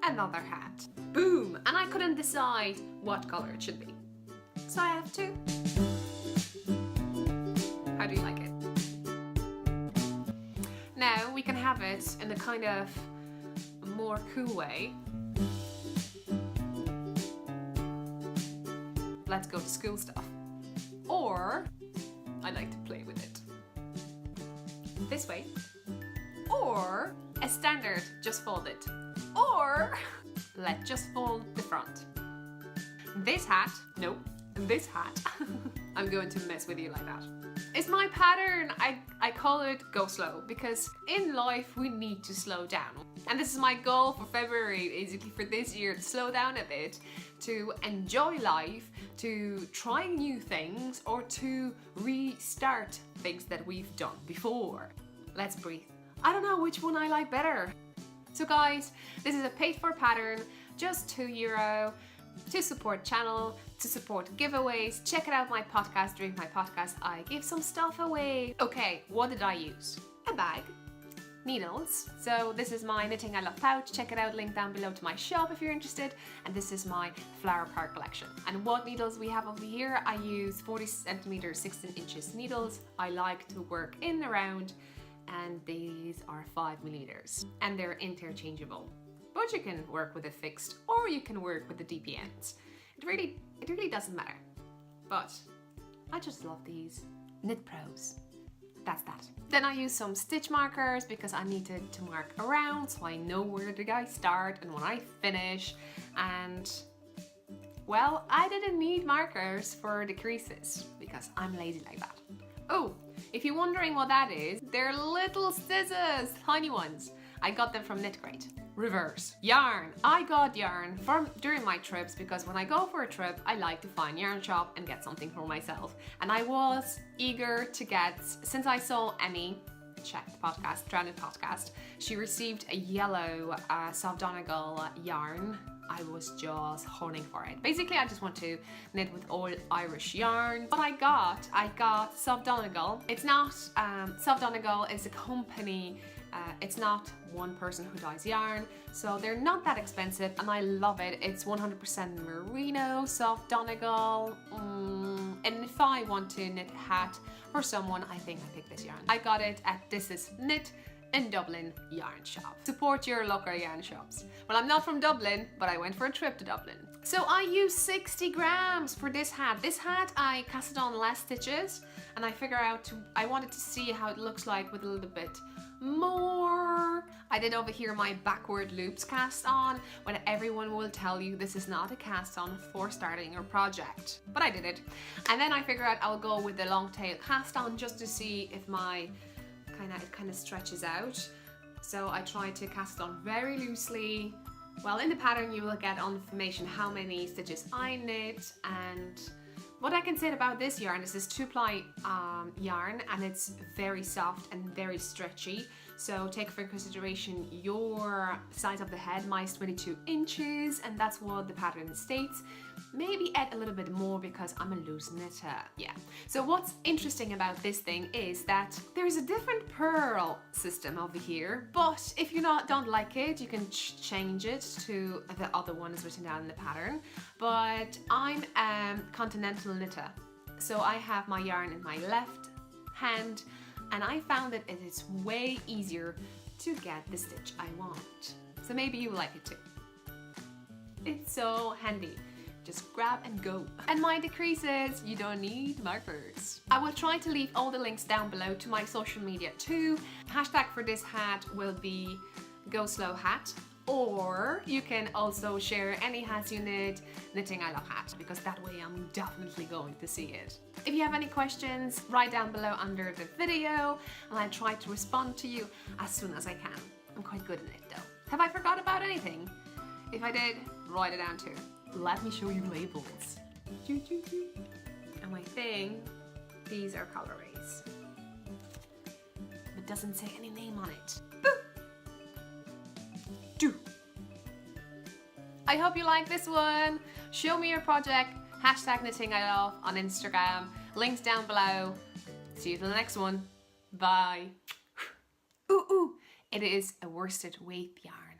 another hat. Boom! And I couldn't decide what color it should be. So I have two. How do you like it? Now we can have it in a kind of more cool way. Let's go to school stuff. Or I like to play with it this way. Or a standard, just fold it. Or let's just fold the front. This hat, nope, this hat, I'm going to mess with you like that. It's my pattern. I call it go slow because in life we need to slow down. And this is my goal for February, basically for this year, to slow down a bit, to enjoy life, to try new things, or to restart things that we've done before. Let's breathe. I don't know which one I like better. So guys, this is a paid for pattern, just €2 to support channel, to support giveaways. Check it out my podcast. During my podcast I give some stuff away. Okay, what did I use? A bag, needles. So this is my knittingILove pouch. Check it out, link down below to my shop if you're interested. And this is my flower part collection. And what needles we have over here, I use 40 centimeters, 16 inches needles. I like to work in around, and these are 5mm and they're interchangeable. But you can work with a fixed or you can work with the DPNs. It really doesn't matter. But I just love these knit pros. That's that. Then I use some stitch markers because I needed to mark around so I know where did I start and when I finish. And well, I didn't need markers for the creases because I'm lazy like that. Oh, if you're wondering what that is, they're little scissors, tiny ones. I got them from Knit Crate. Reverse. Yarn. I got yarn during my trips because when I go for a trip, I like to find yarn shop and get something for myself. And I was eager to get, since I saw Emmy, check the podcast, Stranded podcast, she received a yellow Soft Donegal yarn. I was just honing for it. Basically, I just want to knit with all Irish yarn. What I got Soft Donegal. It's not, Soft Donegal is a company, it's not one person who dyes yarn, so they're not that expensive and I love it. It's 100% merino, Soft Donegal. And if I want to knit a hat for someone, I think I pick this yarn. I got it at This Is Knit in Dublin yarn shop. Support your local yarn shops. Well, I'm not from Dublin, but I went for a trip to Dublin. So I used 60 grams for this hat. This hat, I casted on less stitches and I figure out I wanted to see how it looks like with a little bit more. I did over here my backward loops cast on when everyone will tell you this is not a cast on for starting your project. But I did it. And then I figure out I'll go with the long tail cast on just to see if my it kind of stretches out. So I try to cast it on very loosely. Well, in the pattern you will get on information how many stitches I knit. And what I can say about this yarn, this is 2-ply yarn and it's very soft and very stretchy. So take for consideration your size of the head. Mine's 22 inches and that's what the pattern states. Maybe add a little bit more because I'm a loose knitter. Yeah. So what's interesting about this thing is that there's a different purl system over here, but if you don't like it, you can change it to the other one is written down in the pattern. But I'm a continental knitter. So I have my yarn in my left hand and I found that it is way easier to get the stitch I want. So maybe you like it too. It's so handy. Just grab and go. And my decreases, you don't need markers. I will try to leave all the links down below to my social media too. Hashtag for this hat will be Go Slow Hat. Or you can also share any hats you knit, knittingILove hat, because that way I'm definitely going to see it. If you have any questions, write down below under the video and I'll try to respond to you as soon as I can. I'm quite good at it though. Have I forgot about anything? If I did, write it down too. Let me show you labels. And I think these are colorways. It doesn't say any name on it. I hope you like this one. Show me your project. Hashtag knittingILove on Instagram. Links down below. See you till the next one. Bye. Ooh, it is a worsted weight yarn.